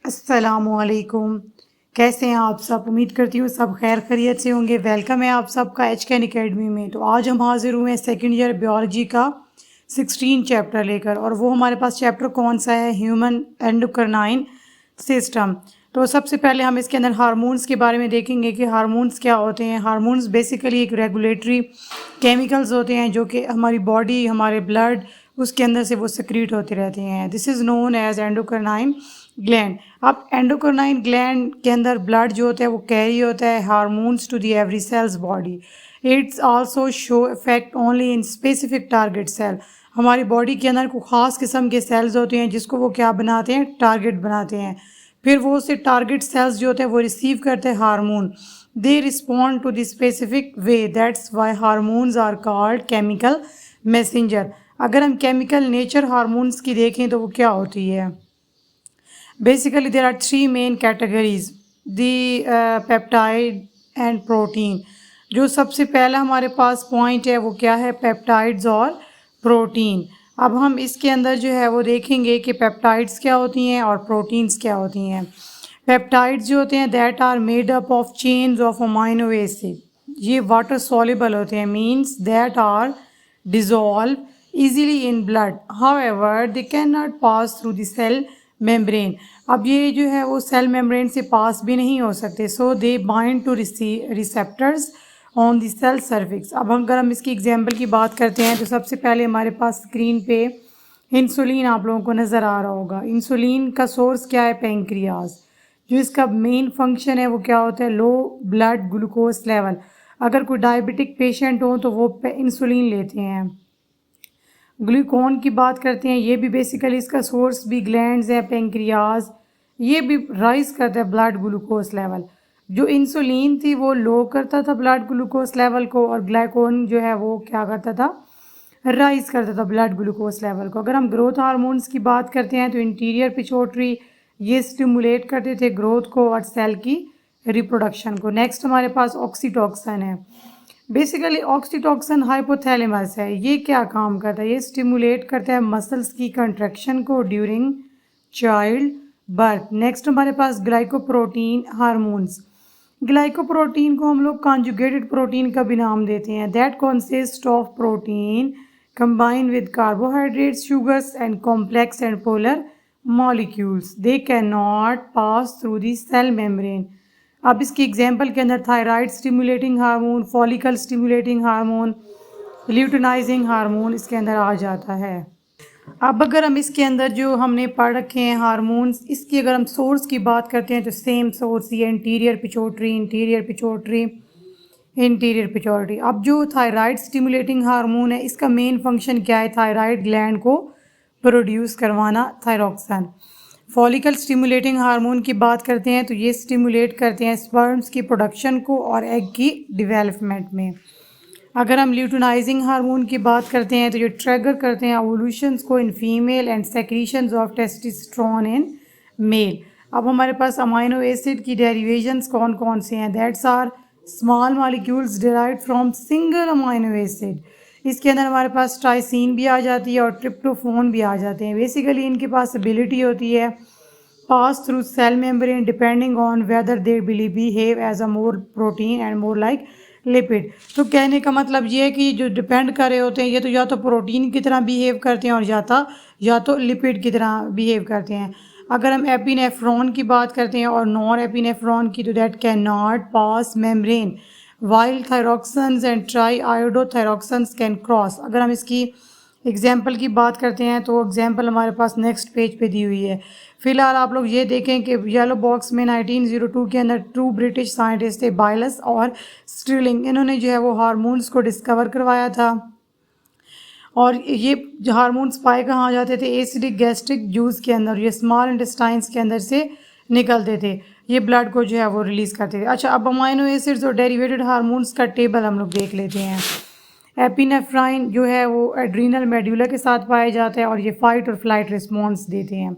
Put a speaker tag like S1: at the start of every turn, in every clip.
S1: अस्सलामुअलैकुम। कैसे हैं आप सब? उम्मीद करती हूँ सब खैर खैरियत से होंगे। वेलकम है आप सबका एचकेएन एकेडमी में। तो आज हम हाजिर हुए हैं सेकंड ईयर बायोलॉजी का 16 चैप्टर लेकर, और वो हमारे पास चैप्टर कौन सा है? Human endocrine system. तो सबसे पहले हम इसके अंदर हार्मोन्स के बारे में देखेंगे कि हार्मोन्स क्या होते हैं। हार्मोन्स बेसिकली एक रेगुलेटरी केमिकल्स होते हैं जो कि हमारी बॉडी, हमारे ब्लड, उसके अंदर से वो सिक्रीट होते रहते हैं। This is known as endocrine gland. अब एंडोक्राइन ग्लैंड के अंदर ब्लड जो होता है वो कैरी होता है hormones to the every cells body. It's also show effect only in specific target cell. हमारी बॉडी के अंदर कोई ख़ास किस्म के सेल्स होते हैं जिसको वो क्या बनाते हैं? टारगेट बनाते हैं। फिर वो उससे टारगेट सेल्स जो होते हैं वो रिसीव करते हैं hormone. They respond to the specific way, that's why hormones are called chemical messenger. अगर हम केमिकल नेचर हार्मोन्स की देखें तो वो क्या होती है? Basically, there are three main categories: the peptide and protein. जो सबसे पहला हमारे पास पॉइंट है वो क्या है? पेप्टाइड्स और प्रोटीन। अब हम इसके अंदर जो है वो देखेंगे कि पेप्टाइड्स क्या होती हैं और प्रोटीन्स क्या होती हैं। पेप्टाइड्स जो होते हैं that are made up of chains of amino acid. ये वाटर सॉल्युबल होते हैं, means that are dissolve easily in blood. However, they cannot pass through the cell membrane. अब ये जो है वो सेल मेम्ब्रेन से पास भी नहीं हो सकते। So they bind to receptors on the cell surfaces. अब अगर हम इसकी एग्जांपल की बात करते हैं तो सबसे पहले हमारे पास स्क्रीन पे इंसुलिन आप लोगों को नज़र आ रहा होगा। इंसुलिन का सोर्स क्या है? पेंक्रियाज। जो इसका मेन फंक्शन है वो क्या होता है? Low blood glucose level. अगर कोई डायबिटिक पेशेंट हो तो वो इंसुलिन लेते हैं। ग्लूकोन की बात करते हैं, ये भी बेसिकली इसका सोर्स भी ग्लैंड्स है, पेंक्रियाज। ये भी राइज करता है ब्लड ग्लूकोज लेवल। जो इंसुलिन थी वो लो करता था ब्लड ग्लूकोज लेवल को, और ग्लाइकोन जो है वो क्या करता था? राइज करता था ब्लड ग्लूकोज लेवल को। अगर हम ग्रोथ हार्मोन्स की बात करते हैं तो इंटीरियर पिट्यूटरी ये स्टिमुलेट करते थे ग्रोथ को और सेल की रिप्रोडक्शन को। नेक्स्ट हमारे पास ऑक्सीटोसिन है। बेसिकली ऑक्सीटोसिन हाइपोथैलेमस है। ये क्या काम करता है? ये स्टिमुलेट करता है मसल्स की कंट्रैक्शन को ड्यूरिंग चाइल्ड बर्थ। नेक्स्ट हमारे पास ग्लाइकोप्रोटीन हार्मोन्स। ग्लाइकोप्रोटीन को हम लोग कॉन्जुगेटेड प्रोटीन का भी नाम देते हैं। That consist of protein combine with carbohydrates, sugars and complex and polar molecules. They can not pass through the cell membrane. अब इसकी एग्जांपल के अंदर thyroid stimulating hormone, follicle stimulating hormone, luteinizing hormone इसके अंदर आ जाता है। अब अगर हम इसके अंदर जो हमने पढ़ रखे हैं हार्मोन्स, इसकी अगर हम सोर्स की बात करते हैं तो सेम सोर्स ये interior pituitary, interior pituitary, interior pituitary. अब जो थायराइड स्टिमुलेटिंग हार्मोन है इसका मेन फंक्शन क्या है? थायराइड ग्लैंड को प्रोड्यूस करवाना, थायरोक्सिन। फॉलिकल स्टिमुलेटिंग हार्मोन की बात करते हैं तो ये स्टिमुलेट करते हैं स्पर्म्स की प्रोडक्शन को और एग की डेवलपमेंट में। अगर हम ल्यूटिनाइजिंग हार्मोन की बात करते हैं तो ये ट्रिगर करते हैं ओवुलेशंस को in female and secretions of testosterone in male. अब हमारे पास अमाइनो एसिड की डेरिवेशंस कौन कौन से हैं? That's are small molecules derived from single amino acid. इसके अंदर हमारे पास ट्राइसिन भी आ जाती है और ट्रिप्टोफोन भी आ जाते हैं। बेसिकली इनके पास एबिलिटी होती है pass through cell membrane depending on whether they behave as a more protein and more like lipid. तो कहने का मतलब ये है कि जो डिपेंड कर रहे होते हैं ये तो या तो प्रोटीन की तरह बिहेव करते हैं और या तो लिपिड की तरह बिहेव करते हैं। अगर हम एपिनेफ्रॉन की बात करते हैं और नॉन एपिनेफ्रॉन की तो that can not pass membrane while thyroxins and tri iodothyroxins can cross. अगर हम इसकी एग्जाम्पल की बात करते हैं तो एग्जाम्पल हमारे पास नेक्स्ट पेज पे दी हुई है। फिलहाल आप लोग ये देखें कि येलो बॉक्स में 1902 के अंदर 2 ब्रिटिश साइंटिस्ट थे, बायलस और स्टिरलिंग। इन्होंने जो है वो हार्मोन्स को डिस्कवर करवाया था, और ये हार्मोन्स पाए कहाँ जाते थे? एसिडिक गैस्ट्रिक जूस के अंदर। ये स्मॉल इंटेस्टाइन्स के अंदर से निकलते थे, ये ब्लड को जो है वो रिलीज़ करते थे। अच्छा, अब अमाइनो एसिड्स और डेरिवेटेड हार्मोन्स का टेबल हम लोग देख लेते हैं। एपिनेफ्राइन जो है वो एड्रीनल मेड्यूला के साथ पाया जाता है और ये फाइट और फ्लाइट रिस्पॉन्स देते हैं।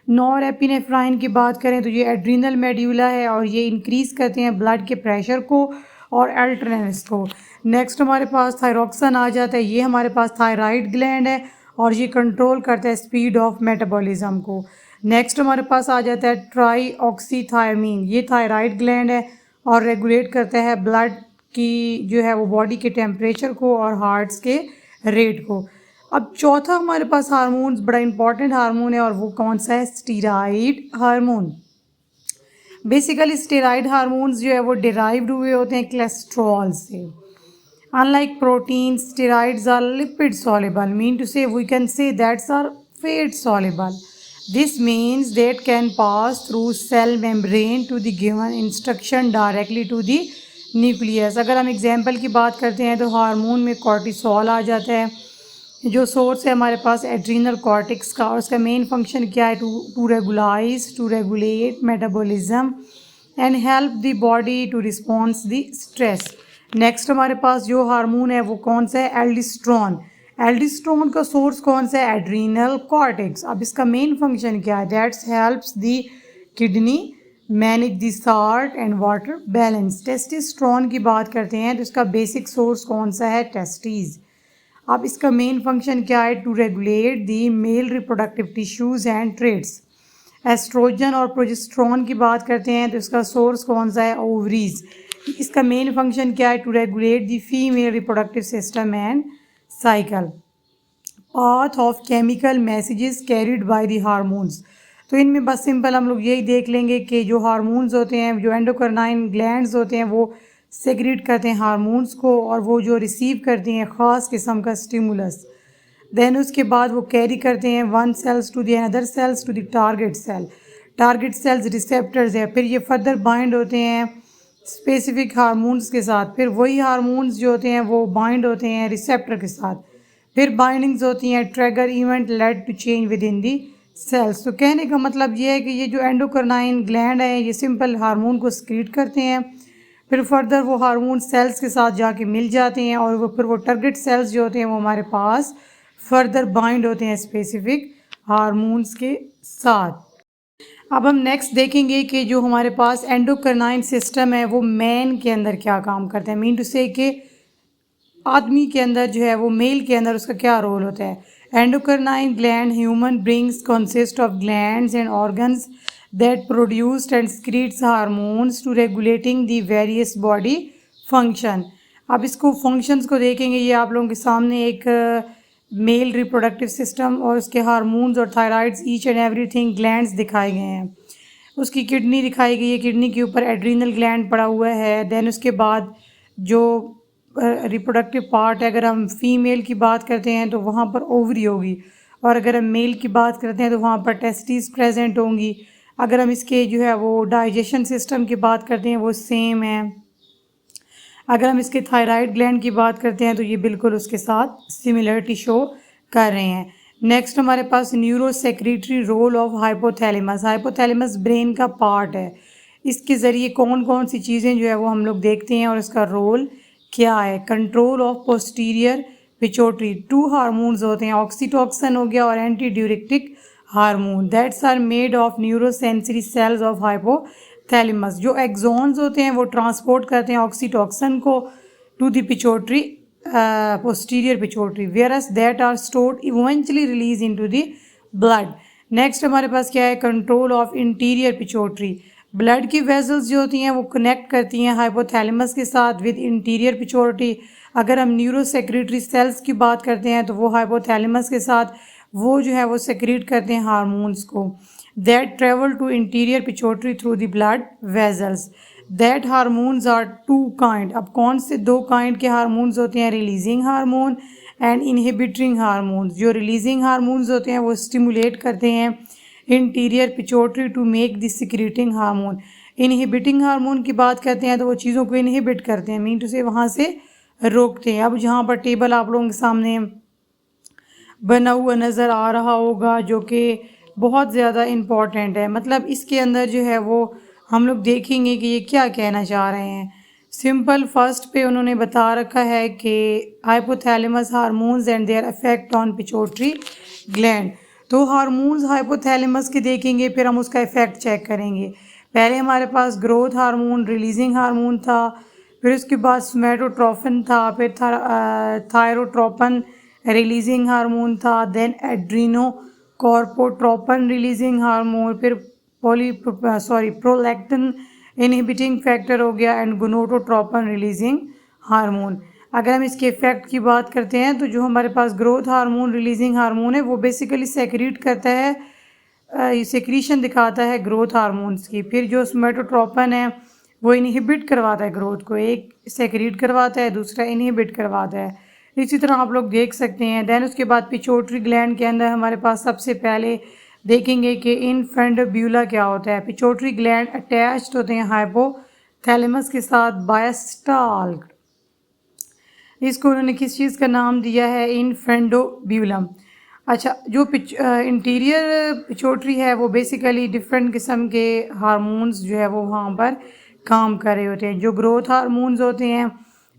S1: नॉर एपिनेफ्राइन की बात करें तो ये एड्रीनल मेड्यूला है और ये इंक्रीज़ करते हैं ब्लड के प्रेशर को और अल्टरनेस को। नेक्स्ट हमारे पास थायरोक्सिन आ जाता है। ये हमारे पास थायराइड ग्लैंड है और ये कंट्रोल करता है स्पीड ऑफ मेटाबॉलिज्म को। नेक्स्ट हमारे पास आ जाता है ट्राईऑक्सीथायमीन। ये थायराइड ग्लैंड है और रेगुलेट करता है ब्लड की जो है वो बॉडी के टेम्परेचर को और हार्ट्स के रेट को। अब चौथा हमारे पास हार्मोन बड़ा इंपॉर्टेंट हार्मोन है और वो कौन सा है? Steroid hormone. Basically steroid hormones जो है वो डिराइव्ड हुए होते हैं कोलेस्ट्रॉल से। Unlike protein, steroids are lipid soluble, mean to say we can say that's are fat soluble. This means that can pass through cell membrane to the given instruction directly to the nucleus. अगर हम example की बात करते हैं तो hormone में cortisol आ जाता है, जो सोर्स है हमारे पास एड्रीनल कॉर्टिक्स का, और उसका मेन फंक्शन क्या है? To regularise, to regulate metabolism and help the body to response the stress. Next हमारे पास जो हार्मोन है वो कौन सा है? एल्डिस्ट्रॉन। एल्डिस्ट्रॉन का सोर्स कौन सा है? Adrenal cortex. अब इसका मेन फंक्शन क्या है? That's helps the kidney manage the salt and water balance. Testosterone की बात करते हैं तो इसका बेसिक सोर्स कौन सा है? टेस्टीज। अब इसका मेन फंक्शन क्या है? To regulate the male reproductive tissues and traits. Estrogen और प्रोजेस्टेरोन की बात करते हैं तो इसका सोर्स कौन सा है? ओवरीज। इसका मेन फंक्शन क्या है? To regulate the female reproductive system and cycle. Path of chemical messages carried by the hormones. तो इनमें बस सिंपल हम लोग यही देख लेंगे कि जो हार्मोन्स होते हैं, जो एंडोक्राइन ग्लैंड्स होते हैं, वो सेक्रेट करते हैं हार्मोन्स को, और वो जो रिसीव करती हैं ख़ास किस्म का स्टिमुलस, देन उसके बाद वो कैरी करते हैं one cells to the another cells to the target cell. Target cells receptors है, फिर ये फर्दर बाइंड होते हैं स्पेसिफिक हार्मोन्स के साथ, फिर वही हार्मोन्स जो होते हैं वो बाइंड होते हैं रिसेप्टर के साथ, फिर बाइंडिंग्स होती हैं trigger event lead to change within the cells. तो कहने का मतलब ये है कि ये जो एंडोक्राइन ग्लैंड है ये सिंपल हार्मोन को सक्रीट करते हैं, फिर फर्दर वो हार्मोन सेल्स के साथ जाके मिल जाते हैं, और वो फिर वो टारगेट सेल्स जो होते हैं वो हमारे पास फर्दर बाइंड होते हैं स्पेसिफिक हार्मोन्स के साथ। अब हम नेक्स्ट देखेंगे कि जो हमारे पास एंडोक्राइन सिस्टम है वो मैन के अंदर क्या काम करता है, मीन टू से कि आदमी के अंदर जो है वो मेल के अंदर उसका क्या रोल होता है। Endocrine gland human brains consist of glands and organs that produced and secretes hormones to regulating the various body function। अब इसको फंक्शंस को देखेंगे, ये आप लोगों के सामने एक मेल रिप्रोडक्टिव सिस्टम और उसके हार्मोन्स और thyroids each and everything glands दिखाए गए हैं। उसकी किडनी दिखाई गई है, किडनी के ऊपर एड्रीनल ग्लैंड पड़ा हुआ है। देन उसके बाद जो रिप्रोडक्टिव पार्ट है, अगर हम फीमेल की बात करते हैं तो वहाँ पर ओवरी होगी, और अगर हम मेल की बात करते हैं तो वहाँ पर टेस्टिस प्रेजेंट होंगी। अगर हम इसके जो है वो डाइजेशन सिस्टम की बात करते हैं वो सेम है। अगर हम इसके थायराइड ग्लैंड की बात करते हैं तो ये बिल्कुल उसके साथ सिमिलरिटी शो कर रहे हैं। नेक्स्ट हमारे पास neuro secretory role of hypothalamus. Hypothalamus brain का पार्ट है, इसके ज़रिए कौन कौन सी चीज़ें जो है वो हम लोग देखते हैं और इसका रोल क्या है। Control of posterior pituitary. 2 hormones होते हैं, ऑक्सीटोसिन हो गया और anti diuretic hormone, that's are made of neurosensory cells of hypothalamus. जो एक्सोन्स होते हैं वो ट्रांसपोर्ट करते हैं ऑक्सीटोसिन को to the pituitary posterior pituitary, whereas that are stored eventually release into the blood. Next हमारे पास क्या है? Control of interior pituitary. Blood की वेजल्स जो होती हैं वो कनेक्ट करती हैं हाइपोथैलेमस के साथ विद इंटीरियर पिट्यूटरी। अगर हम न्यूरो सेक्रेटरी सेल्स की बात करते हैं तो वो हाइपोथैलेमस के साथ वो जो है वो सेक्रेट करते हैं हार्मोन्स को, that travel to interior pituitary through the blood vessels. That hormones are 2 kind. अब कौन से 2 काइंड के हार्मोन्स होते हैं? Releasing hormone and inhibiting hormones. जो रिलीजिंग हार्मोन्स होते हैं वो स्टिमुलेट करते हैं interior pituitary to make the secreting hormone. Inhibiting hormone की बात करते हैं तो वो चीज़ों को इनहिबिट करते हैं, मीन टू से वहाँ से रोकते हैं। अब जहाँ पर टेबल आप लोगों के सामने बना हुआ नज़र आ रहा होगा जो कि बहुत ज़्यादा इम्पॉर्टेंट है, मतलब इसके अंदर जो है वो हम लोग देखेंगे कि ये क्या कहना चाह रहे हैं। सिंपल फर्स्ट पे उन्होंने बता रखा है कि hypothalamus hormones and their effect on pituitary gland. तो हार्मोन्स हाइपोथैलेमस के देखेंगे, फिर हम उसका इफ़ेक्ट चेक करेंगे। पहले हमारे पास ग्रोथ हार्मोन रिलीजिंग हार्मोन था, फिर उसके बाद सोमैटोट्रोपिन था, फिर थायरोट्रोपिन रिलीजिंग हार्मोन था, देन एड्रीनो कॉर्पोट्रोपिन रिलीजिंग हार्मोन, फिर प्रोलैक्टिन इनहिबिटिंग फैक्टर हो गया, एंड गोनाडोट्रोपिन रिलीजिंग हार्मोन। अगर हम इसके इफेक्ट की बात करते हैं तो जो हमारे पास ग्रोथ हार्मोन रिलीजिंग हार्मोन है वो बेसिकली सेक्रीट करता है, सेक्रीशन दिखाता है ग्रोथ हार्मोन्स की। फिर जो सोमेटोट्रोपिन है वो इनहिबिट करवाता है ग्रोथ को, एक सेक्रीट करवाता है, दूसरा इनहिबिट करवाता है। इसी तरह आप लोग देख सकते हैं। देन उसके बाद पिट्यूटरी ग्लैंड के अंदर हमारे पास सबसे पहले देखेंगे कि इनफेंडोब्यूला क्या होता है। पिट्यूटरी ग्लैंड अटैच्ड होते हैं हाइपोथैलेमस के साथ बायस्टाल्क। इसको उन्होंने किस चीज़ का नाम दिया है? इनफेंडोब्यूलम। अच्छा, जो इंटीरियर पिट्यूटरी है वो बेसिकली डिफरेंट किस्म के हार्मोन्स जो है वो वहाँ पर काम कर रहे होते हैं। जो ग्रोथ हार्मोन्स होते हैं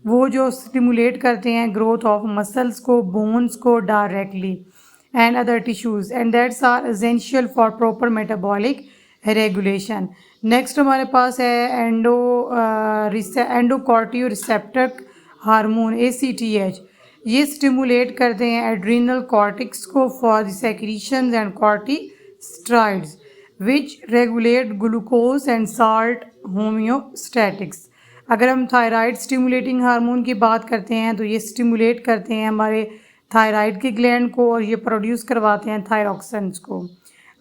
S1: वो जो स्टिमुलेट करते हैं ग्रोथ ऑफ मसल्स को, बोन्स को directly, and other tissues, and that's are essential for proper metabolic regulation. Next हमारे पास है एंडोकॉर्टियो रिसेप्टर हार्मोन ACTH। ये स्टिमुलेट करते हैं एड्रीनल कॉर्टिक्स को for the secretions and corticosteroids which regulate glucose and salt homeostatics. अगर हम thyroid stimulating hormone की बात करते हैं तो ये स्टिमुलेट करते हैं हमारे थायराइड के ग्लैंड को और ये प्रोड्यूस करवाते हैं थायरॉक्सिन्स को।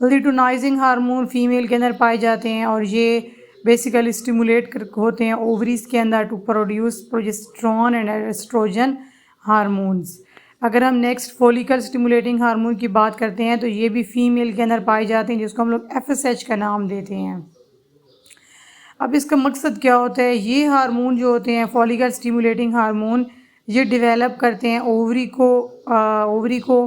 S1: लुटिनाइजिंग हार्मोन फीमेल के अंदर पाए जाते हैं और ये बेसिकली स्टिमुलेट होते हैं ओवरीज के अंदर to produce progesterone and estrogen hormones. अगर हम नेक्स्ट फॉलिकल स्टिमुलेटिंग हार्मोन की बात करते हैं तो ये भी फीमेल के अंदर पाए जाते हैं, जिसको हम लोग FSH का नाम देते हैं। अब इसका मकसद क्या होता है? ये हार्मोन जो होते हैं फॉलिकल स्टिमुलेटिंग हार्मोन ये डेवलप करते हैं ओवरी को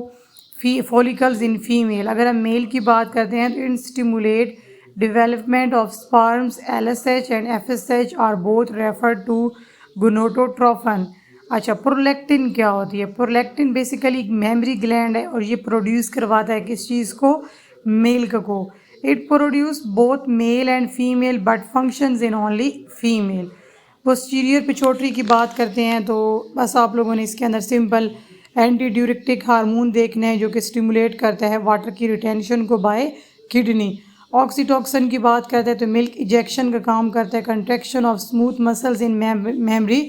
S1: फॉलिकल्स इन फीमेल। अगर हम मेल की बात करते हैं तो इन stimulate development of sperms. LSH and FSH are both referred to gonadotropin. अच्छा, प्रोलैक्टिन क्या होती है? प्रोलैक्टिन बेसिकली एक मेमरी ग्लैंड है और ये प्रोड्यूस करवाता है किस चीज़ को? मिल्क को। It produce both male and female but functions in only female. Posterior pituitary की बात करते हैं तो बस आप लोगों ने इसके अंदर सिंपल एंटी ड्यूरेटिक हार्मोन देखना है जो कि स्टिमुलेट करता है वाटर की रिटेंशन को बाय किडनी। ऑक्सीटोसिन की बात करते हैं तो मिल्क इजेक्शन का काम करता है, contraction of smooth muscles in mammary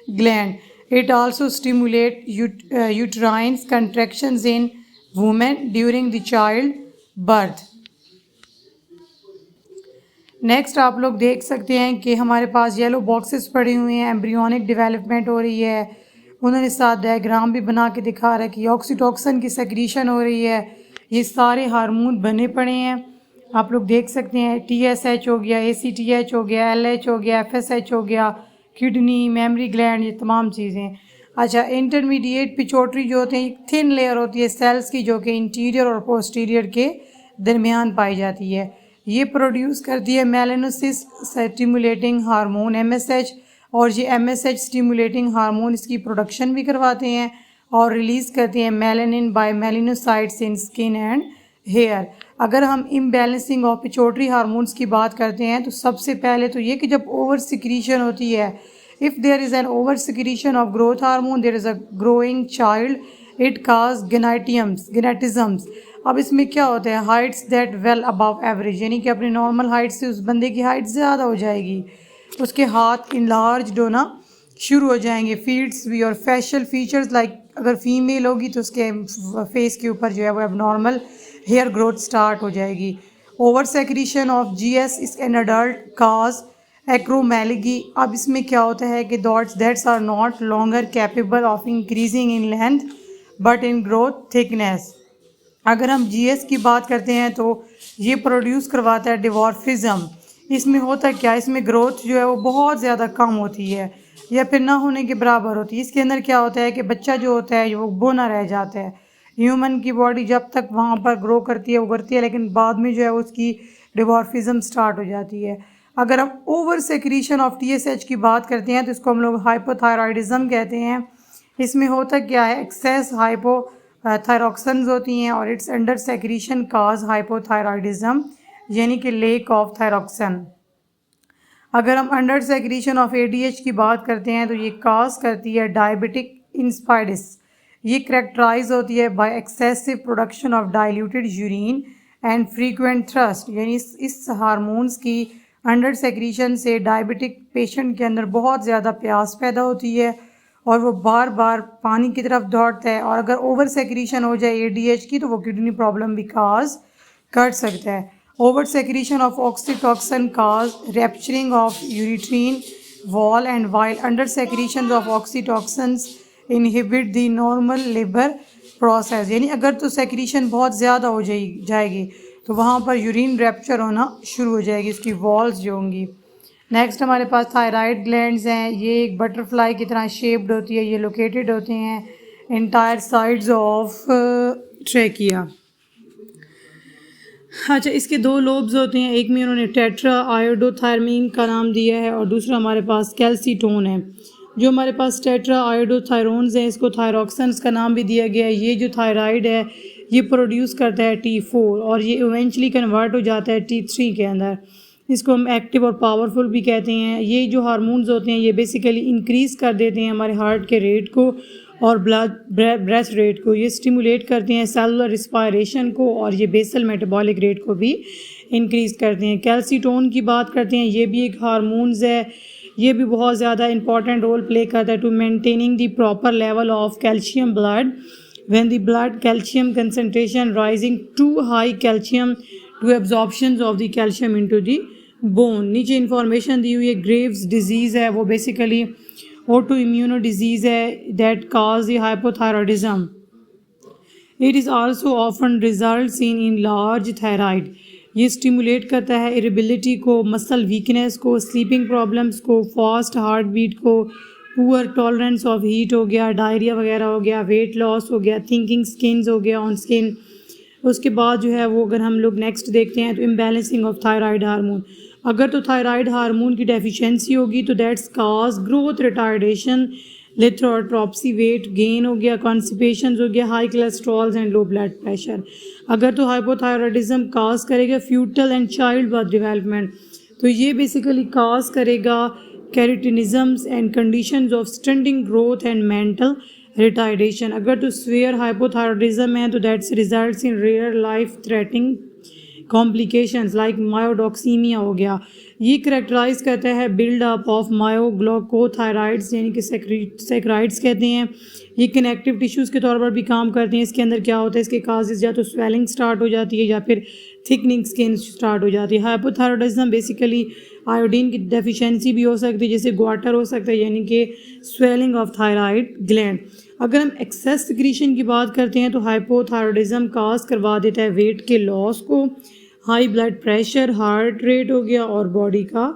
S1: gland. It also stimulates uterine contractions in women during the child birth. Next आप लोग देख सकते हैं कि हमारे पास येलो बॉक्सेस पड़े हुए हैं, एम्ब्रियोनिक डेवलपमेंट हो रही है। उन्होंने साथ डायग्राम भी बना के दिखा रहा है कि ऑक्सीटोसिन की सेक्रीशन हो रही है। ये सारे हार्मोन बने पड़े हैं, आप लोग देख सकते हैं। TSH हो गया, ACTH हो गया, LH हो गया, FSH हो गया, किडनी, मेमरी ग्लैंड, ये तमाम चीज़ें। अच्छा, इंटरमीडिएट पिट्यूटरी जो होते हैं एक थिन लेयर होती है सेल्स की जो कि इंटीरियर और पोस्टीरियर के दरमियान पाई जाती है। ये प्रोड्यूस करती है मेलानोसिस स्टिमुलेटिंग हार्मोन MSH, और ये MSH स्टिमुलेटिंग हार्मोन इसकी प्रोडक्शन भी करवाते हैं और रिलीज़ करते हैं melanin by melanocytes in skin and hair. अगर हम इम्बैलेंसिंग ऑफ पिट्यूटरी हार्मोन्स की बात करते हैं तो सबसे पहले तो ये कि जब ओवर सिक्रीशन होती है, if there is an over secretion of growth hormone there is a growing child, it cause gigantisms. अब इसमें क्या होता है? Heights that well above average, यानी कि अपनी नॉर्मल हाइट से उस बंदे की हाइट ज़्यादा हो जाएगी, उसके हाथ इनलार्ज होना शुरू हो जाएंगे। फीट्स भी और फेशियल फीचर्स लाइक अगर फीमेल होगी तो उसके फेस के ऊपर जो है वो एबनॉर्मल हेयर ग्रोथ स्टार्ट हो जाएगी। Over secretion of GS is an adult cause acromegaly. अब इसमें क्या होता है कि that's are not longer capable of increasing in length but in growth thickness. अगर हम GS की बात करते हैं तो ये प्रोड्यूस करवाता है डिवॉर्फिज्म। इसमें होता क्या है? इसमें ग्रोथ जो है वो बहुत ज़्यादा कम होती है या फिर ना होने के बराबर होती है। इसके अंदर क्या होता है कि बच्चा जो होता है वो बौना रह जाता है। ह्यूमन की बॉडी जब तक वहाँ पर ग्रो करती है उभरती है, लेकिन बाद में जो है उसकी डिवॉर्फिज्म स्टार्ट हो जाती है। अगर हम ओवर सेक्रीशन ऑफ TSH की बात करते हैं तो इसको हम लोग हाइपोथायरॉयडिज्म कहते हैं। इसमें होता क्या है? एक्सेस हाइपोथायरॉक्सिन्स होती हैं और it's under secretion cause hypothyroidism, यानी कि लेक ऑफ थायरॉक्सिन। अगर हम अंडर सेक्रीशन ऑफ ADH की बात करते हैं तो ये काज करती है डायबिटिक इंस्पाइडिस, ये करेक्टराइज होती है by excessive production of diluted urine and frequent thirst, यानी इस हार्मोन्स की अंडर सेक्रीशन से डायबिटिक पेशेंट के अंदर बहुत ज़्यादा प्यास पैदा होती है और वो बार बार पानी की तरफ दौड़ता है, और अगर ओवर सेक्रीशन हो जाए एडीएच की तो वो किडनी प्रॉब्लम भी काज कर सकता है। Over secretion of oxytocin cause rupturing of uterine wall and while under secretion of oxytocins inhibit the normal labour process, यानी अगर तो सेक्रीशन बहुत ज़्यादा हो जाएगी तो वहाँ पर यूरिन रैप्चर होना शुरू हो जाएगी, इसकी वॉल्स जो होंगी। नेक्स्ट हमारे पास थायराइड ग्लैंड्स हैं। ये एक बटरफ्लाई की तरह शेप्ड होती है, ये लोकेटेड होते हैं इंटायर साइड्स ऑफ ट्रैकिया। अच्छा, इसके दो लोब्स होते हैं, एक में उन्होंने टेट्रा आयोडोथायरमीन का नाम दिया है और दूसरा हमारे पास कैल्सीटोन है। जो हमारे पास टेट्रा आयोडोथायरोन्स हैं, इसको थायरॉक्सन्स का नाम भी दिया गया है। ये जो थायराइड है ये प्रोड्यूस करता है T4 और ये इवेंचुअली कन्वर्ट हो जाता है T3 के अंदर। इसको हम एक्टिव और पावरफुल भी कहते हैं। ये जो हार्मोन्स होते हैं ये बेसिकली इंक्रीज़ कर देते हैं हमारे हार्ट के रेट को और ब्रेस्ट रेट को। ये स्टिमुलेट करते हैं सेलुलर रिस्पायरेशन को और ये बेसल मेटाबॉलिक रेट को भी इंक्रीज़ करते हैं। कैल्सीटोन की बात करते हैं, ये भी एक हार्मोन्स है, ये भी बहुत ज़्यादा इंपॉर्टेंट रोल प्ले करता है to maintaining the proper level of calcium blood when the blood calcium concentration rising too high calcium to absorption of the calcium into the bone। नीचे इंफॉर्मेशन दी हुई है, ग्रेव्स डिजीज़ है, वो basically auto immuno disease है that cause the hypothyroidism. It is also often results in large thyroid. ये stimulate करता है इरिबिलिटी को, मसल वीकनेस को, स्लीपिंग प्रॉब्लम्स को, फास्ट हार्ट बीट को, पुअर टॉलरेंस ऑफ हीट हो गया, डायरिया वगैरह हो गया, वेट लॉस हो गया, थिंकिंग स्किन्स हो गया ऑन स्किन। उसके बाद जो है वो अगर हम लोग नेक्स्ट देखते हैं तो इम्बैलेंसिंग ऑफ थायराइड हार्मोन। अगर तो थायराइड हार्मोन की डेफिशिएंसी होगी तो that's cause growth retardation, lithotripsy, weight gain हो गया, कॉन्स्टिपेशन हो गया, high cholesterol and low blood pressure. अगर तो हाइपोथायरॉयडिज्म काज करेगा foetal and child birth development, तो ये बेसिकली काज करेगा cretinisms and conditions of stunting growth and mental retardation. अगर तो स्वेयर हाइपोथायरॉयडिज्म है तो that's results in rare life threatening complications like myxoedema हो गया। ये करेक्टराइज करता है बिल्ड अप ऑफ मायोग्लोकोथायराइड्स, यानी कि सैकराइड्स कहते हैं। ये कनेक्टिव टिश्यूज़ के तौर पर भी काम करते हैं। इसके अंदर क्या होता है, इसके काजेज़ या तो स्वेलिंग स्टार्ट हो जाती है या फिर थिकनिंग स्किन स्टार्ट हो जाती है। हाइपोथायरॉयडिज्म बेसिकली आयोडीन की डेफिशिएंसी भी हो सकती है, जैसे ग्वाटर हो सकता है, यानी कि स्वेलिंग ऑफ थायराइड ग्लैंड। अगर हम एक्सेस सिक्रीशन की बात करते हैं तो हाइपोथायरॉयडिज्म काज करवा देता है वेट के लॉस को, high blood pressure, heart rate हो गया और बॉडी का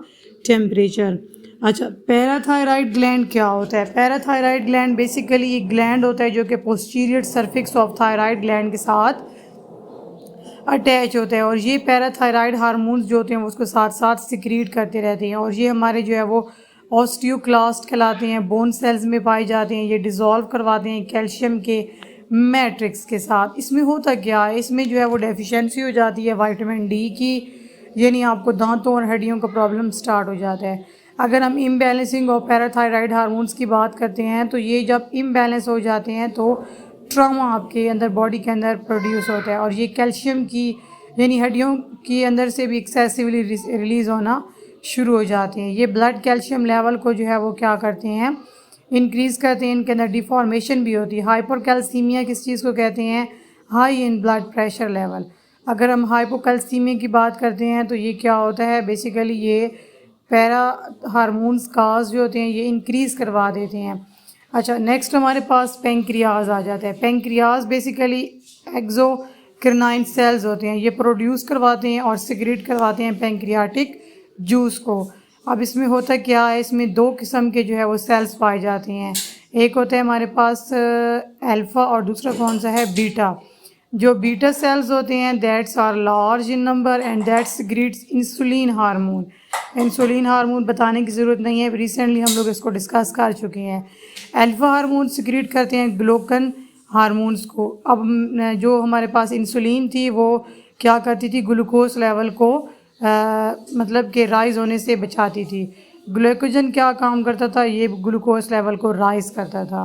S1: टेम्परेचर। अच्छा, पैराथायराइड ग्लैंड क्या होता है? पैराथायराइड ग्लैंड बेसिकली एक ग्लैंड होता है जो कि पोस्टीरियर सर्फिक्स ऑफ थायराइड ग्लैंड के साथ अटैच होता है और ये पैराथायराइड हार्मोन्स जो होते हैं वो उसको साथ साथ सिक्रीट करते रहते हैं और ये हमारे जो है वो ऑस्टियोक्लास्ट कहलाते हैं, बोन सेल्स में पाए जाते हैं। ये डिज़ोल्व करवाते हैं कैल्शियम के मैट्रिक्स के साथ। इसमें होता क्या है, इसमें जो है वो डेफिशिएंसी हो जाती है विटामिन डी की, यानी आपको दांतों और हड्डियों का प्रॉब्लम स्टार्ट हो जाता है। अगर हम इम्बैलेंसिंग ऑफ पैराथायराइड हार्मोन्स की बात करते हैं तो ये जब इम्बैलेंस हो जाते हैं तो ट्रॉमा आपके अंदर बॉडी के अंदर प्रोड्यूस होता है और ये कैल्शियम की यानी हड्डियों के अंदर से भी एक्सेसिवली रिलीज़ होना शुरू हो जाते हैं। ये ब्लड कैल्शियम लेवल को जो है वो क्या करते हैं, इंक्रीज़ करते हैं। इनके अंदर डिफॉर्मेशन भी होती है। हाइपरकैल्सीमिया किस चीज़ को कहते हैं? High in blood pressure level. अगर हम हाइपोकैल्सीमिया की बात करते हैं तो ये क्या होता है, बेसिकली ये पैरा हार्मोन्स काज जो होते हैं ये इंक्रीज़ करवा देते हैं। अच्छा, नेक्स्ट हमारे पास पेंक्रियाज आ जाता है। पेंक्रियाज बेसिकली एक्सोक्रिनाइन सेल्स होते हैं, ये प्रोड्यूस करवाते हैं और सिक्रीट करवाते हैं पेंक्रियाटिक जूस को। अब इसमें होता क्या है, इसमें दो किस्म के जो है वो सेल्स पाए जाते हैं। एक होता है हमारे पास अल्फ़ा और दूसरा कौन सा है, बीटा। जो बीटा सेल्स होते हैं that's are large in number and that secretes insulin hormone. Insulin hormone बताने की ज़रूरत नहीं है, रिसेंटली हम लोग इसको डिस्कस कर चुके हैं। अल्फ़ा हार्मोन सिक्रीट करते हैं ग्लूकन हार्मोन्स को। अब जो हमारे पास इंसुलिन थी वो क्या करती थी, ग्लूकोज लेवल को मतलब कि राइज़ होने से बचाती थी। ग्लूकोजन क्या काम करता था, ये ग्लूकोज लेवल को राइज़ करता था।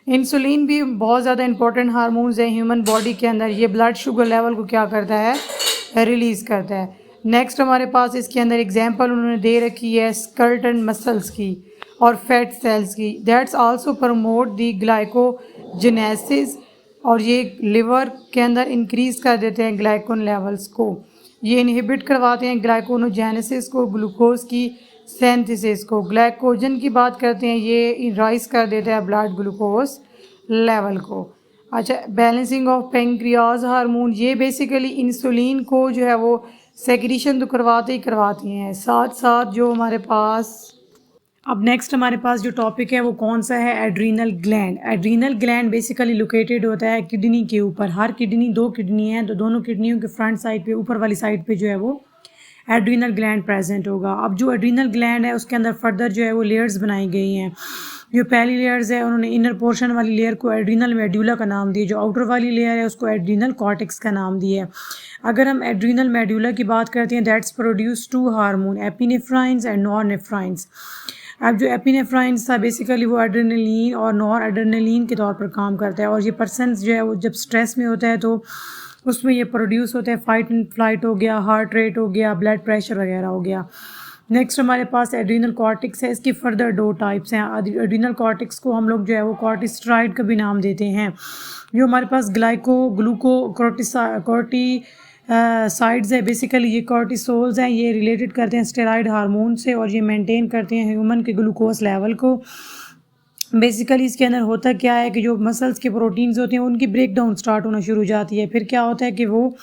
S1: इंसुलिन भी बहुत ज़्यादा इंपॉर्टेंट हार्मोन्स है ह्यूमन बॉडी के अंदर। ये ब्लड शुगर लेवल को क्या करता है, रिलीज़ करता है। नेक्स्ट हमारे पास इसके अंदर एग्जांपल उन्होंने दे रखी है स्केलेटन मसल्स की और फैट सेल्स की। That's also promote the glycogenesis, और ये लिवर के अंदर इंक्रीज़ कर देते हैं ग्लाइकोन लेवल्स को। ये इनहिबिट करवाते हैं ग्लाइकोनोजेनेसिस को, ग्लूकोज की सेंथिसिस को। ग्लाइकोजन की बात करते हैं, ये राइज कर देता है ब्लड ग्लूकोज लेवल को। अच्छा, बैलेंसिंग ऑफ पेंक्रियाज हार्मोन, ये बेसिकली इंसुलिन को जो है वो सेक्रीशन तो करवाते ही करवाती हैं, साथ साथ जो हमारे पास अब नेक्स्ट हमारे पास जो टॉपिक है वो कौन सा है, adrenal gland. Adrenal gland basically located होता है किडनी के ऊपर। हर किडनी, 2 किडनी हैं तो दोनों किडनियों के फ्रंट साइड पे, ऊपर वाली साइड पे जो है वो एड्रीनल ग्लैंड प्रेजेंट होगा। अब जो एड्रीनल ग्लैंड है उसके अंदर फर्दर जो है वो लेयर्स बनाई गई हैं। जो पहली लेयर्स है उन्होंने इनर पोर्शन वाली लेयर को एड्रीनल मेड्यूला का नाम दिया, जो आउटर वाली लेयर है उसको एड्रीनल कॉर्टेक्स का नाम दिया है। अगर हम एड्रीनल मेड्यूला की बात करते हैं, दैट्स प्रोड्यूस 2 हार्मोन, एपिनेफ्राइन्स एंड नॉरनेफ्राइन्स। अब जो एपिनेफ्राइन्स था बेसिकली वो एड्रेनलिन और नॉर एड्रेनलिन के तौर पर काम करता है, और ये पर्सन जो है वो जब स्ट्रेस में होता है तो उसमें ये प्रोड्यूस होता है। फाइट एंड फ्लाइट हो गया, हार्ट रेट हो गया, ब्लड प्रेशर वगैरह हो गया। नेक्स्ट हमारे पास एड्रीनल कॉर्टेक्स है। इसकी फर्दर 2 टाइप्स हैं। एड्रीनल कॉर्टेक्स को हम लोग जो है वो कॉर्टिस्ट्राइड का भी नाम देते हैं। जो हमारे पास ग्लूकोकोर्टी साइड्स है, बेसिकली ये कॉर्टिसोल्स हैं, ये रिलेटेड करते हैं स्टेरॉइड हार्मोन से, और ये मेंटेन करते हैं ह्यूमन के ग्लूकोज लेवल को। बेसिकली इसके अंदर होता क्या है कि जो मसल्स के प्रोटीन्स होते हैं उनकी ब्रेक डाउन स्टार्ट होना शुरू हो जाती है। फिर क्या होता है कि वो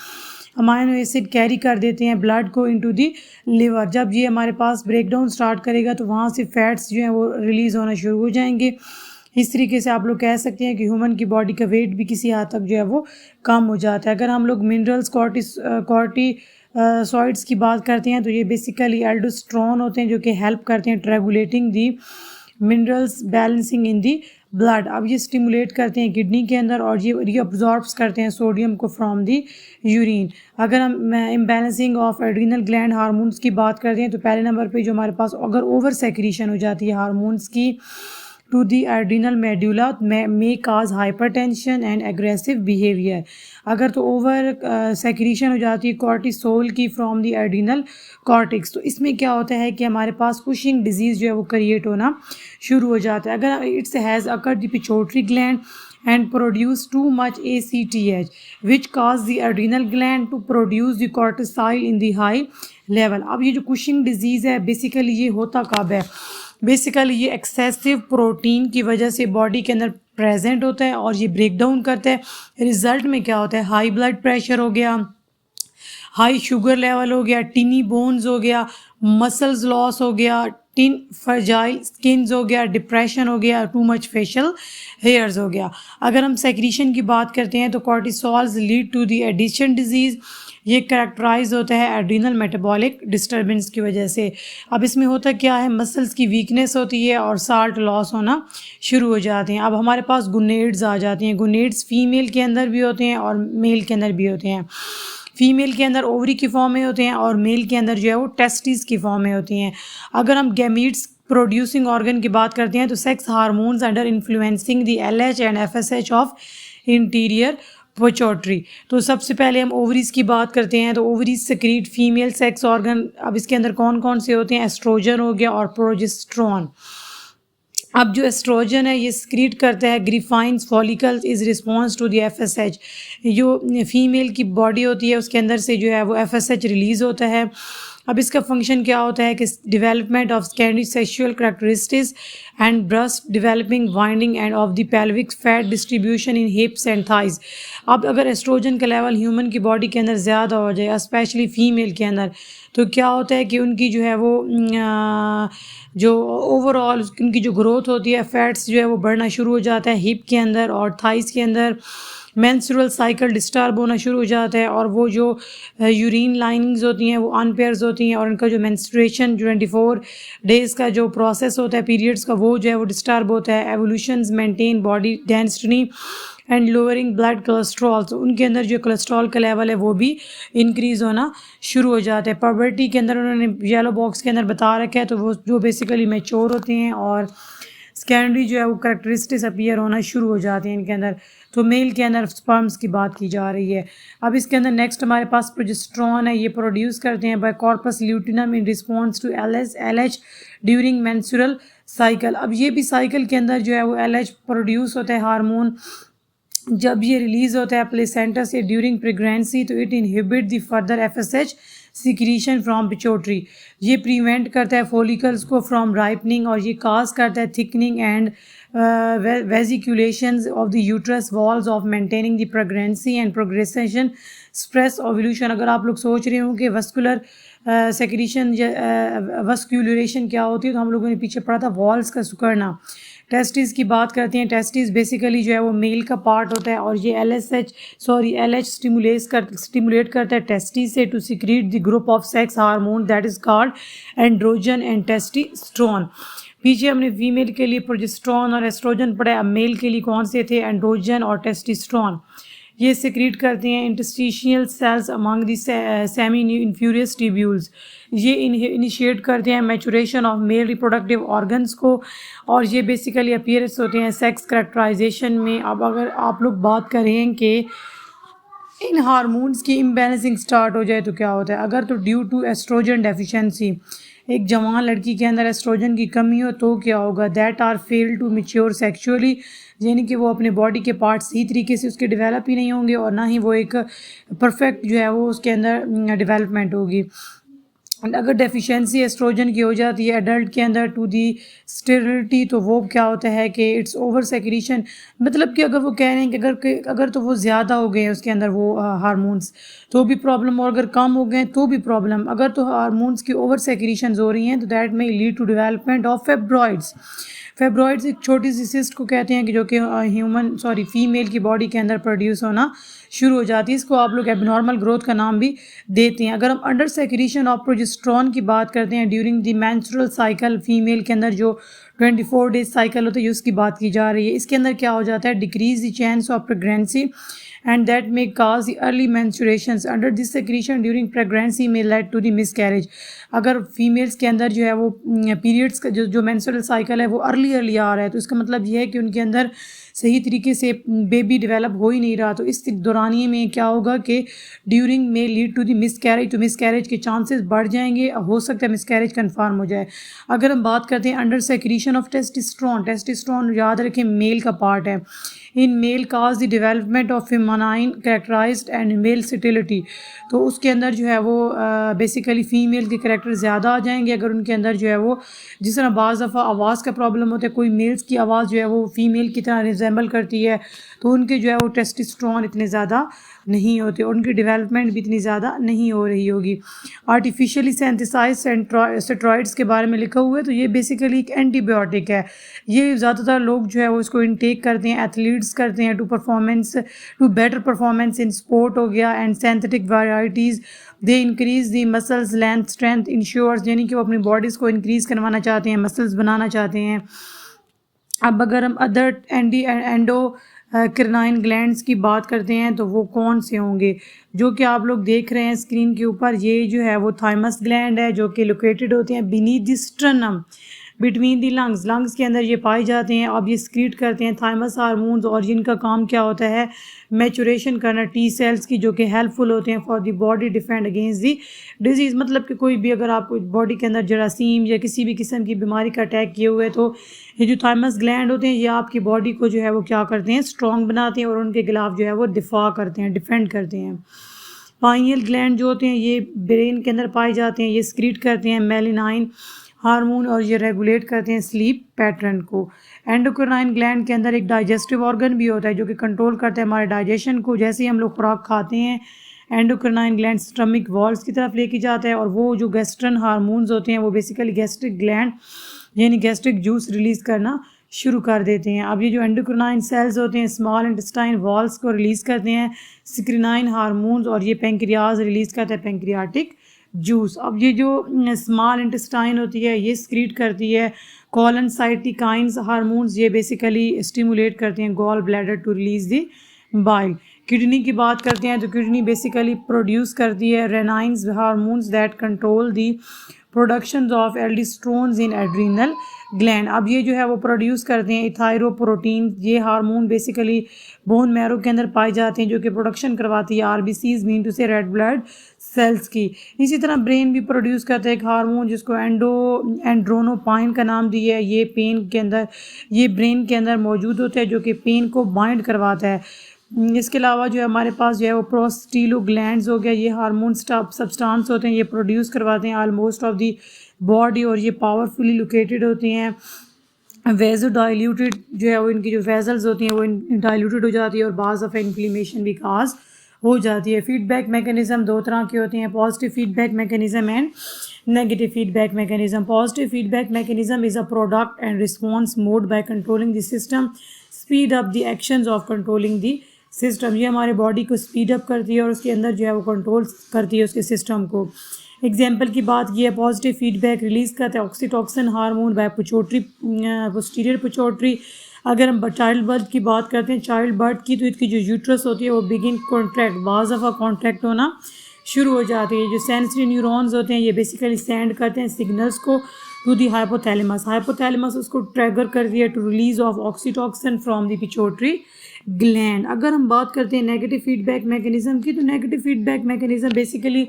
S1: अमाइनो एसिड कैरी कर देते हैं ब्लड को इनटू दी लिवर। जब ये हमारे पास ब्रेक डाउन स्टार्ट करेगा तो वहाँ से फैट्स जो हैं वो रिलीज़ होना शुरू हो जाएंगे। इस तरीके से आप लोग कह सकते हैं कि ह्यूमन की बॉडी का वेट भी किसी हद तक जो है वो कम हो जाता है। अगर हम लोग मिनरल्स कॉर्टिसॉइड्स की बात करते हैं तो ये बेसिकली एल्डोस्टेरोन होते हैं जो कि हेल्प करते हैं regulating the minerals balancing in the blood. अब ये स्टिमुलेट करते हैं किडनी के अंदर और ये रीअब्जॉर्ब्स करते हैं सोडियम को फ्रॉम दी यूरिन। अगर हम imbalancing of adrenal gland hormones की बात करते हैं तो पहले नंबर पे जो हमारे पास अगर ओवर सेक्रीशन हो जाती है हार्मोन्स की to the adrenal medulla may cause hypertension and aggressive behavior। अगर तो ओवर सेक्रीशन हो जाती है कॉर्टिसोल की फ्रॉम द एड्रीनल कॉर्टेक्स तो इसमें क्या होता है कि हमारे पास कुशिंग डिजीज़ जो है वो क्रिएट होना शुरू हो जाता है। अगर it's has occurred the pituitary gland and produce too much ACTH which cause the adrenal gland to produce the cortisol in the high level। अब ये जो कुशिंग डिजीज़ है बेसिकली ये होता कब है, बेसिकली ये एक्सेसिव प्रोटीन की वजह से बॉडी के अंदर प्रेजेंट होता है और ये ब्रेक डाउन करता है। रिजल्ट में क्या होता है, हाई ब्लड प्रेशर हो गया, हाई शुगर लेवल हो गया, टिनी बोन्स हो गया, मसल्स लॉस हो गया, टिन फ्रजाइल स्किन्स हो गया, डिप्रेशन हो गया, टू मच फेशियल हेयर्स हो गया। अगर हम सेक्रीशन की बात करते हैं तो cortisols lead to the Addison disease. ये कैरेक्टराइज होता है एड्रीनल मेटाबॉलिक डिस्टर्बेंस की वजह से। अब इसमें होता क्या है, मसल्स की वीकनेस होती है और साल्ट लॉस होना शुरू हो जाते हैं। अब हमारे पास गुनेड्स आ जाती हैं। गुनेड्स फीमेल के अंदर भी होते हैं और मेल के अंदर भी होते हैं। फीमेल के अंदर ओवरी की फॉर्म में होते हैं और मेल के अंदर जो है वो टेस्टिस की फॉर्म में होती हैं। अगर हम गैमीट्स प्रोड्यूसिंग ऑर्गन की बात करते हैं तो sex hormones under influencing the LH and FSH of interior pituitary. तो सबसे पहले हम ओवरीज की बात करते हैं तो ovaries secrete female sex organ. अब इसके अंदर कौन कौन से होते हैं, एस्ट्रोजन हो गया और प्रोजेस्टेरोन। अब जो एस्ट्रोजन है ये स्क्रीट करता है Graafian follicles is response to the FSH। जो फीमेल की बॉडी होती है उसके अंदर से जो है वो FSH रिलीज़ होता है। अब इसका फंक्शन क्या होता है कि development of secondary sexual characteristics and breast developing winding end of the pelvic fat distribution in हिप्स and thighs. अब अगर एस्ट्रोजन का लेवल ह्यूमन की बॉडी के अंदर ज़्यादा हो जाए, स्पेशली फीमेल के अंदर, तो क्या होता है कि उनकी जो है वो जो ओवरऑल उनकी जो ग्रोथ होती है, फैट्स जो है वो बढ़ना शुरू हो जाता है हिप के अंदर और थाइस के अंदर। मेंस्ट्रुअल साइकिल डिस्टर्ब होना शुरू हो जाता है और वो जो यूरिन लाइनिंग्स होती हैं वो अनपेयर्स होती हैं और उनका जो मेंस्ट्रुएशन 24 डेज़ का जो प्रोसेस होता है पीरियड्स का वो जो है वो डिस्टर्ब होता है। Evolutions maintain body density and lowering blood cholesterol. तो उनके अंदर जो कोलेस्ट्रॉल का लेवल है वो भी इंक्रीज़ होना शुरू हो जाता है। पर्बर्टी के अंदर उन्होंने येलो बॉक्स के अंदर बता रखा है तो वो जो बेसिकली मैच्योर होते हैं और सेकेंडरी जो है वो करेक्टरिस्टिक्स अपीयर होना शुरू हो जाते हैं इनके अंदर। तो मेल के अंदर स्पर्म्स की बात की जा रही है। अब इसके अंदर नेक्स्ट हमारे पास प्रोजेस्टेरॉन है, ये प्रोड्यूस करते हैं by corpus luteum in response to LH during menstrual cycle. अब ये भी साइकिल के अंदर जो है वो LH प्रोड्यूस होता है हार्मोन। जब ये रिलीज होता है प्लेसेंटा से ड्यूरिंग प्रेगनेंसी तो it inhibit the further FSH secretion from pituitary. ये प्रिवेंट करता है फॉलिकल्स को फ्रॉम राइपनिंग और ये काज करता है thickening and vascularisations of the uterus walls of maintaining the pregnancy and progression suppress ovulation. अगर आप लोग सोच रहे हो कि वस्कुलर सेक्रीशन वस्कुलेशन क्या होती है तो हम लोगों ने पीछे पढ़ा था वॉल्स का सिकुड़ना। टेस्टिस की बात करते हैं। टेस्टिस बेसिकली जो है वो मेल का पार्ट होता है और ये LH स्टिमुलेट करता है टेस्टिस से to secrete the group of sex hormone that is called androgen and testosterone. पीछे हमने फीमेल के लिए प्रोजेस्टेरॉन और एस्ट्रोजन पढ़ा। अब मेल के लिए कौन से थे? एंड्रोजन और टेस्टोस्टेरोन। ये सिक्रीट करते हैं interstitial cells among the seminiferous tubules. ये इनिशिएट करते हैं maturation of male reproductive organs को और ये बेसिकली अपीयरेंस होते हैं सेक्स करैक्टराइजेशन में। अब अगर आप लोग बात करें कि इन हार्मोन्स की इम्बैलेंसिंग स्टार्ट हो जाए तो क्या होता है? अगर तो ड्यू टू एस्ट्रोजन डेफिशिएंसी एक जवान लड़की के अंदर एस्ट्रोजन की कमी हो तो क्या होगा? That are fail to mature sexually, यानी कि वो अपने बॉडी के पार्ट सही तरीके से उसके डेवलप ही नहीं होंगे और ना ही वो एक परफेक्ट जो है वो उसके अंदर डेवलपमेंट होगी। अगर डेफिशिएंसी एस्ट्रोजन की हो जाती है एडल्ट के अंदर टू दी स्टेरिलिटी तो वो क्या होता है कि इट्स ओवर सेक्रीशन। मतलब कि अगर वो कह रहे हैं कि अगर तो वो ज़्यादा हो गए हैं उसके अंदर वो हार्मोन्स तो भी प्रॉब्लम, और अगर कम हो गए तो भी प्रॉब्लम। अगर तो हार्मोन्स की ओवर सेक्रीशन हो रही हैं तो दैट में लीड टू डेवलपमेंट ऑफ फेब्रॉइड्स। फेब्रॉइड्स एक छोटी सी सिस्ट को कहते हैं कि जो कि फीमेल की बॉडी के अंदर प्रोड्यूस होना शुरू हो जाती है। इसको आप लोग एबनॉर्मल ग्रोथ का नाम भी देते हैं। अगर हम अंडर सेक्रीशन ऑफ प्रोजेस्टेरॉन की बात करते हैं during the menstrual cycle, female के अंदर जो 24 डेज साइकिल होता है उसकी बात की जा रही है। इसके अंदर क्या हो जाता है? Decrease the chance of pregnancy and that may cause the early menstruations. Under this secretion during pregnancy may lead to the miscarriage. अगर फीमेल्स के अंदर जो है वो पीरियड्स का जो मेंस्ट्रुअल साइकिल है वो अर्ली आ रहा है तो इसका मतलब ये है कि उनके अंदर सही तरीके से बेबी डेवलप हो ही नहीं रहा। तो इस दौरानिए में क्या होगा कि ड्यूरिंग में लीड टू द मिसकैरेज, तो मिसकैरेज के चांसेस बढ़ जाएंगे, हो सकता है मिसकैरेज कन्फर्म हो जाए। अगर हम बात करते हैं अंडर सेक्रीशन ऑफ टेस्टोस्टेरोन याद रखें मेल का पार्ट है। In male cause the development of feminine characterised and male sterility, तो उसके अंदर जो है वो बेसिकली फ़ीमेल के करैक्टर ज़्यादा आ जाएंगे। अगर उनके अंदर जो है वो जिस तरह बाज़ दफ़ा आवाज़ का प्रॉब्लम होता है, कोई मेल्स की आवाज़ जो है वो फीमेल की तरह रिजेंबल करती है तो उनके जो है वो टेस्टोस्टेरोन इतने ज़्यादा नहीं होते और उनकी डेवलपमेंट भी इतनी ज़्यादा नहीं हो रही होगी। आर्टिफिशियली सेंथिसाइज स्टेरॉइड्स के बारे में लिखा हुआ है तो ये बेसिकली एक एंटीबायोटिक है। ये ज़्यादातर लोग जो है वो इसको इनटेक करते हैं, एथलीट्स करते हैं to better performance in sport हो गया and synthetic varieties. They increase the muscles length strength ensures, यानी कि वो अपनी बॉडीज़ को इंक्रीज़ करवाना चाहते हैं, मसल्स बनाना चाहते हैं। अब अगर हम अदर एंडोक्राइन ग्लैंड्स की बात करते हैं तो वो कौन से होंगे? जो कि आप लोग देख रहे हैं स्क्रीन के ऊपर, ये जो है वो थाइमस ग्लैंड है जो कि लोकेटेड होते हैं beneath the sternum between the lungs के अंदर ये पाए जाते हैं। अब ये स्क्रीट करते हैं थाइमस हार्मोन्स और जिनका काम क्या होता है? मैचुरेशन करना टी सेल्स की, जो कि हेल्पफुल होते हैं for the body defend against the disease. मतलब कि कोई भी अगर आपको बॉडी के अंदर जरासीम या किसी भी किस्म की बीमारी का अटैक किए हुए तो ये जो थाइमस ग्लैंड होते हैं ये आपकी बॉडी को जो है वो क्या करते हैं? स्ट्रॉन्ग बनाते हैं और उनके खिलाफ जो है वो दिफा करते हैं, डिफेंड करते हैं। पाइनियल ग्लैंड जो होते हैं ये ब्रेन के अंदर पाए जाते हैं, ये स्क्रीट करते हैं मेलेनाइन हार्मोन और ये रेगुलेट करते हैं स्लीप पैटर्न को। एंडोक्राइन ग्लैंड के अंदर एक डाइजेस्टिव ऑर्गन भी होता है जो कि कंट्रोल करता है हमारे डाइजेशन को। जैसे ही हम लोग खुराक खाते हैं एंडोक्राइन ग्लैंड स्टमक वॉल्स की तरफ लेके जाता है और वो जो गैस्ट्रन हार्मोन्स होते हैं वो बेसिकली गैस्ट्रिक ग्लैंड यानी गैस्ट्रिक जूस रिलीज़ करना शुरू कर देते हैं। अब ये जो एंडोक्राइन सेल्स होते हैं स्मॉल इंटेस्टाइन वॉल्स को रिलीज़ करते हैं सिक्रिनाइन हार्मोन्स और ये पेंक्रियाज रिलीज़ करता है पेंक्रियाटिक जूस। अब ये जो स्मॉल इंटेस्टाइन होती है ये स्क्रीट करती है कॉलन साइटोकाइन्स हार्मोन्स, ये बेसिकली स्टिमुलेट करते हैं gallbladder to release the bile. Kidney की बात करते हैं तो किडनी बेसिकली प्रोड्यूस करती है renins hormones that control the production of aldosterone in adrenal gland. अब ये जो है वो प्रोड्यूस करते हैं इथाइरोप्रोटीन, ये हार्मोन बेसिकली बोन मैरो के अंदर पाए जाते हैं जो कि प्रोडक्शन करवाती है आरबीसीज मीन टू से रेड ब्लड सेल्स की। इसी तरह ब्रेन भी प्रोड्यूस करता है एक हार्मोन जिसको एंड्रोनोपाइन का नाम दिया है। ये ब्रेन के अंदर मौजूद होता है जो कि पेन को बाइंड करवाता है। इसके अलावा जो है हमारे पास जो है वो प्रोस्टाग्लैंड्स हो गया, ये हार्मोन सब्सटेंस होते हैं, ये प्रोड्यूस करवाते हैं ऑलमोस्ट ऑफ दी बॉडी और ये पावरफुली लोकेटेड होते हैं। वेजो डाइल्यूटेड जो है वो इनकी जो वेजल्स होती हैं वो डाइल्यूटेड हो जाती है और बाज़ ऑफ इन्फ्लेमेशन भी काज हो जाती है। फीडबैक मैकेनिज्म दो तरह के होते हैं, positive feedback mechanism and negative feedback mechanism. Positive feedback mechanism is a product and response mode by controlling the system speed up the actions of controlling the system. ये हमारे बॉडी को speed up करती है और उसके अंदर जो है वो कंट्रोल करती है उसके सिस्टम को। एग्जाम्पल की बात की है, पॉजिटिव फीडबैक रिलीज़ करता है oxytocin hormone by posterior pituitary. अगर हम चाइल्ड बर्थ की बात करते हैं, चाइल्ड बर्थ की, तो इसकी जो यूट्रस होती है वो बिगिन कॉन्ट्रैक्ट, बाज़ दफ़ा कॉन्ट्रैक्ट होना शुरू हो जाती है। जो सेंसरी न्यूरॉन्स होते हैं ये बेसिकली सेंड करते हैं सिग्नल्स को टू दी हाइपोथैलेमस। हाइपोथैलेमस उसको ट्रिगर करती है to release of oxytocin from the pituitary gland. अगर हम बात करते हैं नेगेटिव फीडबैक मैकेनिज्म की, तो negative feedback mechanism basically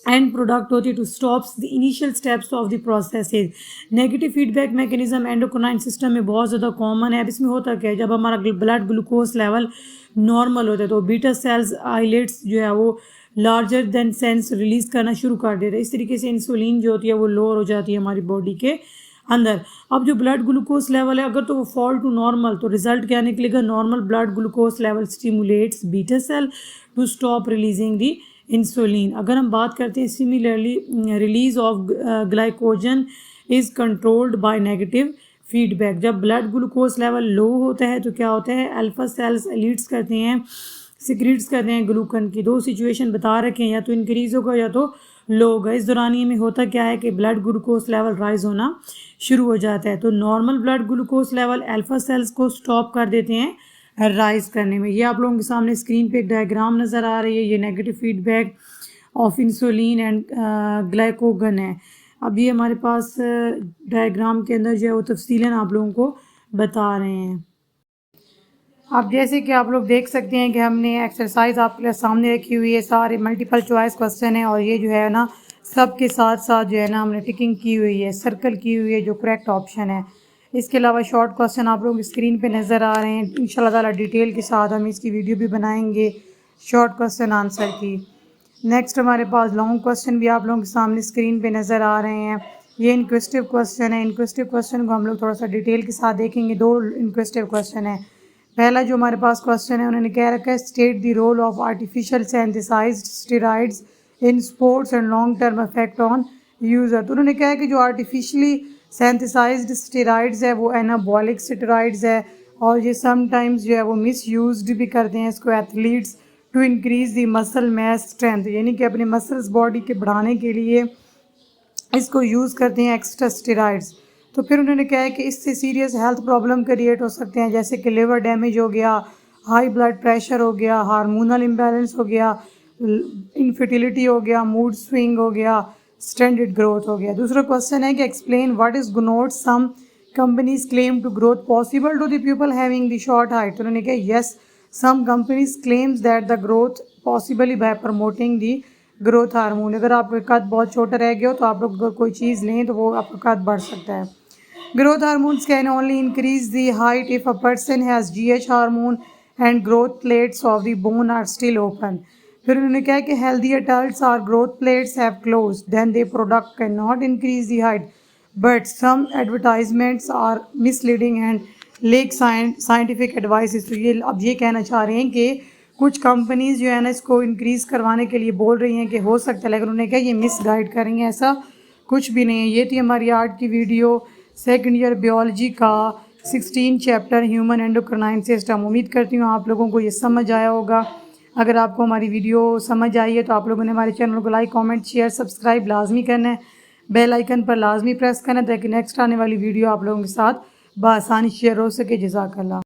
S1: end product होती है to stops the initial steps of the processes. Negative feedback mechanism endocrine system में बहुत ज़्यादा कॉमन है। अब इसमें होता क्या है, जब हमारा ब्लड ग्लूकोज लेवल नॉर्मल होता है तो बीटा सेल्स आइलेट्स जो है वो लार्जर देन सेंस रिलीज़ करना शुरू कर देते हैं। इस तरीके से इंसुलिन जो होती है वो लोअर हो जाती है हमारी बॉडी के अंदर। अब जो ब्लड ग्लूकोज लेवल है अगर तो वो फॉल टू नॉर्मल, तो रिजल्ट क्या निकलेगा, normal blood glucose level stimulates beta cell to stop releasing the insulin. अगर हम बात करते हैं similarly release of glycogen is controlled by negative feedback. जब ब्लड ग्लूकोज लेवल लो होता है तो क्या होता है, अल्फा सेल्स एलिट्स करते हैं, सिक्रीट्स करते हैं ग्लूकन की। दो सिचुएशन बता रखे हैं, या तो इंक्रीज होगा या तो लो होगा। इस दौरानिए में होता क्या है कि ब्लड ग्लूकोज लेवल राइज होना शुरू हो जाता है। तो normal blood glucose level alpha cells को स्टॉप कर देते हैं राइज करने में। ये आप लोगों के सामने स्क्रीन पे एक डायग्राम नज़र आ रही है, ये negative feedback of insulin and glucagon है। अब ये हमारे पास डायग्राम के अंदर जो है वो तफसीलन आप लोगों को बता रहे हैं। अब जैसे कि आप लोग देख सकते हैं कि हमने एक्सरसाइज आपके सामने रखी हुई है, सारे मल्टीपल चॉइस क्वेश्चन है और ये जो है ना सब के साथ साथ जो है ना हमने टिकिंग की हुई है, सर्कल की हुई है जो करेक्ट ऑप्शन है। इसके अलावा शॉर्ट क्वेश्चन आप लोगों की स्क्रीन पे नज़र आ रहे हैं। इंशाल्लाह ताला डिटेल के साथ हम इसकी वीडियो भी बनाएंगे शॉर्ट क्वेश्चन आंसर की। नेक्स्ट हमारे पास लॉन्ग क्वेश्चन भी आप लोगों के सामने स्क्रीन पे नज़र आ रहे हैं। ये इनक्वेस्टिव क्वेश्चन है। इनक्वेस्टिव क्वेश्चन को हम लोग थोड़ा सा डिटेल के साथ देखेंगे। दो इनक्वेस्टिव क्वेश्चन है। पहला जो हमारे पास क्वेश्चन है उन्होंने कह रखा है state the role of artificial synthesized steroids in sports and long term effect on user. तो उन्होंने कहा है कि जो आर्टिफिशली सिंथेसाइज्ड स्टेरॉइड्स है वो एनाबॉलिक स्टेरॉइड्स है और ये समटाइम्स जो है वो मिस यूज्ड भी करते हैं इसको athletes to increase the muscle mass strength, यानी कि अपने मसल्स बॉडी के बढ़ाने के लिए इसको यूज़ करते हैं एक्स्ट्रा स्टेरॉइड्स। तो फिर उन्होंने कहा है कि इससे सीरियस हेल्थ प्रॉब्लम क्रिएट हो सकते हैं, जैसे कि लिवर डैमेज हो गया, हाई ब्लड प्रेशर हो गया, हार्मोनल इम्बैलेंस हो गया, इनफर्टिलिटी हो गया, मूड स्विंग हो गया, स्टैंडर्ड ग्रोथ हो गया। दूसरा क्वेश्चन है कि explain what is not some companies claim to growth possible to the people having the short height. तो उन्होंने कहा yes some companies claims that the growth possibly by promoting the growth hormone. अगर आपका कद बहुत छोटा रह गया हो तो आप लोग अगर कोई चीज़ लें तो वो आपका कद बढ़ सकता है। Growth hormones can only increase the height if a person has GH hormone and growth plates of the bone are still open. फिर उन्होंने कहा कि healthy adults or growth plates have closed, then the product cannot increase the height. But some advertisements are misleading and lack scientific advice. तो ये अब ये कहना चाह रहे हैं कि कुछ कंपनीज जो है ना इसको इंक्रीज़ करवाने के लिए बोल रही हैं कि हो सकता है, लेकिन उन्होंने कहा ये मिस गाइड कर रही हैं, ऐसा कुछ भी नहीं है। ये थी हमारी आज की वीडियो सेकंड ईयर बायोलॉजी का 16 चैप्टर ह्यूमन एंडोक्राइन सिस्टम। उम्मीद करती हूँ आप लोगों को ये समझ आया होगा। अगर आपको हमारी वीडियो समझ आई है तो आप लोगों ने हमारे चैनल को लाइक कमेंट शेयर सब्सक्राइब लाजमी करना है, बेल आइकन पर लाजमी प्रेस करना है ताकि नेक्स्ट आने वाली वीडियो आप लोगों के साथ बआसानी शेयर हो सके। जज़ाकल्लाह।